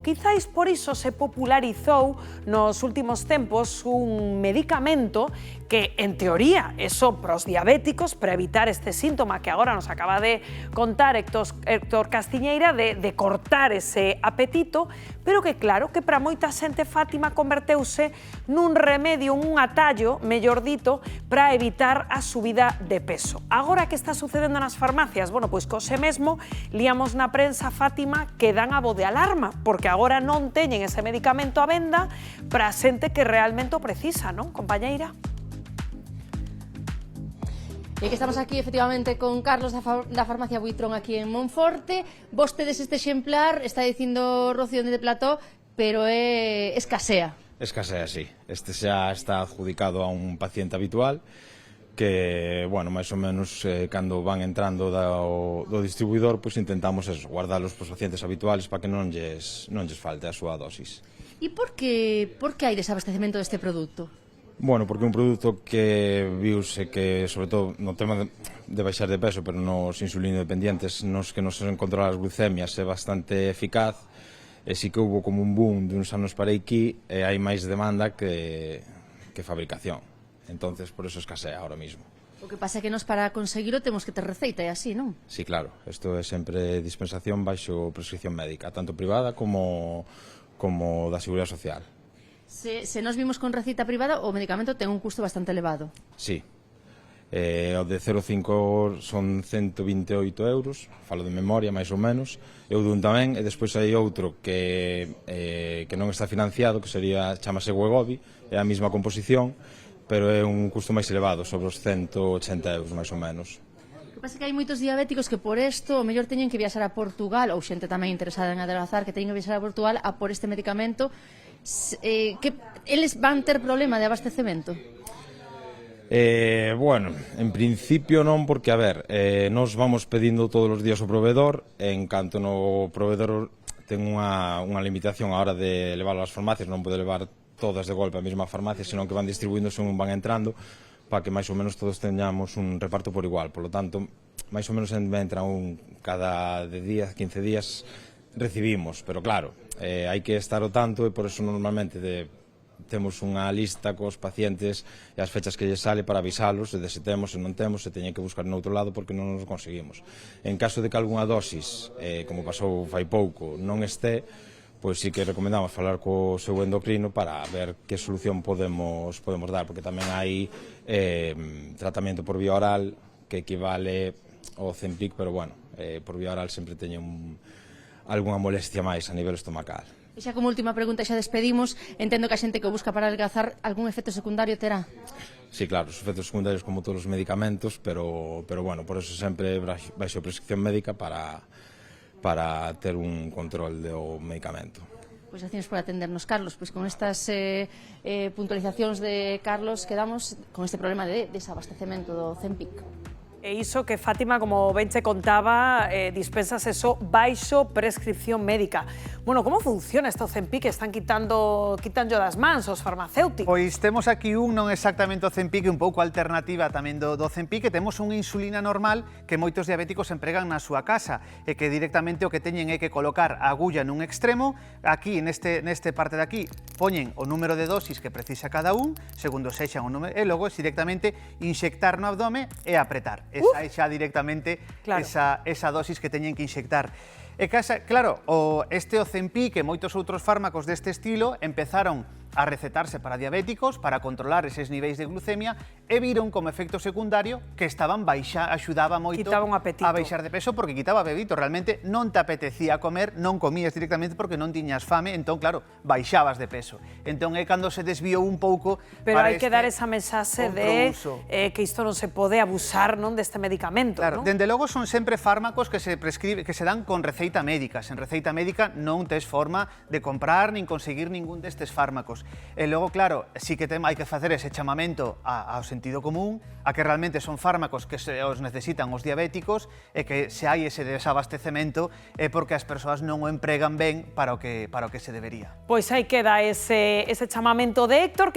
Quizáis por iso se popularizou nos últimos tempos un medicamento que, en teoría, é só para os diabéticos, para evitar este síntoma que agora nos acaba de contar Héctor Castiñeira, de cortar ese apetito, pero que, claro, que para moita xente Fátima converteuse nun remedio, un atallo, mellor dito, para evitar a subida de peso. Agora, que está sucedendo nas farmacias? Bueno, pois cose mesmo, liamos na prensa, Fátima, que dan a voz de alarma, porque agora non teñen ese medicamento a venda para a xente que realmente o precisa, non, compañeira? E que estamos aquí, efectivamente, con Carlos da farmacia Buitrón aquí en Monforte. Vostedes este exemplar, está dicindo Rocío de Plató, pero escasea. Escasea, sí. Este xa está adjudicado a un paciente habitual que, bueno, máis ou menos, cando van entrando do distribuidor, pois intentamos eso, guardalos pros pacientes habituales para que non lles falte a súa dosis. E por que hai desabastecemento deste produto? Bueno, porque é un produto que viuse que, sobre todo, no tema de baixar de peso, pero nos insulino dependientes, nos que nos controlar as glucemias, é bastante eficaz, e sí que hubo como un boom de uns anos para aquí, e hai máis demanda que fabricación. Entonces, por eso escasea ahora mismo. O que pasa é que nos para conseguirlo temos que ter receita, é así, non? Sí, claro. Isto é sempre dispensación baixo prescripción médica, tanto privada como da Seguridade Social. Se nos vimos con receita privada, o medicamento ten un custo bastante elevado. Sí. O de 0,5 son 128 euros, falo de memoria, máis ou menos. Eu dun tamén, e despois hai outro que non está financiado, que sería, chamase Wegovy, é a mesma composición, pero é un custo máis elevado, sobre os 180 euros, máis ou menos. O que pasa é que hai moitos diabéticos que por isto o mellor teñen que viaxar a Portugal, ou xente tamén interesada en adelgazar, que teñen que viaxar a Portugal a por este medicamento, que eles van ter problema de abastecemento? Bueno, en principio non, porque, a ver, nos vamos pedindo todos os días ao proveedor, en canto no proveedor ten unha limitación a hora de leválo ás farmacias, non pode levar todas de golpe a mesma farmacia, senón que van distribuindo según van entrando, para que máis ou menos todos teñamos un reparto por igual. Por lo tanto, máis ou menos entra cada 10, 15 días recibimos, pero claro, hai que estar ao tanto, e por eso normalmente temos unha lista cos pacientes e as fechas que lles sale para avisalos de se temos, se non temos, se teñen que buscar en outro lado porque non nos conseguimos. En caso de que algunha dosis, como pasou fai pouco, non este, pois sí que recomendamos falar co seu endocrino para ver que solución podemos dar, porque tamén hai tratamento por vía oral que equivale ao Ozempic, pero bueno, por vía oral sempre teñen algunha molestia máis a nivel estomacal. E xa como última pregunta, xa despedimos, entendo que a xente que o busca para adelgazar algún efecto secundario terá? Sí, claro, os efectos secundarios como todos os medicamentos, pero bueno, por eso sempre baixo prescripción médica para ter un control do medicamento. Pois gracias por atendernos, Carlos. Pois con estas puntualizacións de Carlos quedamos con este problema de desabastecemento do Ozempic. E iso que Fátima, como ben che contaba, dispensas eso baixo prescripción médica. Bueno, como funciona este Ozempic que están quitando das mans os farmacéuticos? Pois temos aquí non exactamente Ozempic, un pouco alternativa tamén do Ozempic, que temos unha insulina normal que moitos diabéticos empregan na súa casa, e que directamente o que teñen é que colocar a agulla nun extremo, aquí, neste parte de aquí, poñen o número de dosis que precisa cada un, segundo sexan o número, e logo directamente inxectar no abdome e apretar. Esa é xa directamente esa dosis que teñen que inxectar. E claro, este Ozempic e moitos outros fármacos deste estilo empezaron a recetarse para diabéticos para controlar eses niveis de glucemia, e viron como efecto secundario que axudaba moito a baixar de peso, porque quitaba apetito. Realmente non te apetecía comer, non comías directamente porque non tiñas fame, entón claro, baixabas de peso. Entón é cando se desviou un pouco. Pero hai que dar esa mensaxe de que isto non se pode abusar, non, deste medicamento. Claro, dende logo son sempre fármacos que se dan con receita médica. Sen receita médica non tes forma de comprar nin conseguir ningún destes fármacos. E logo, claro, sí que hai que facer ese chamamento ao sentido común, a que realmente son fármacos que os necesitan os diabéticos, e que se hai ese desabastecemento é porque as persoas non o empregan ben para o que se debería. Pois aí queda ese chamamento de Héctor.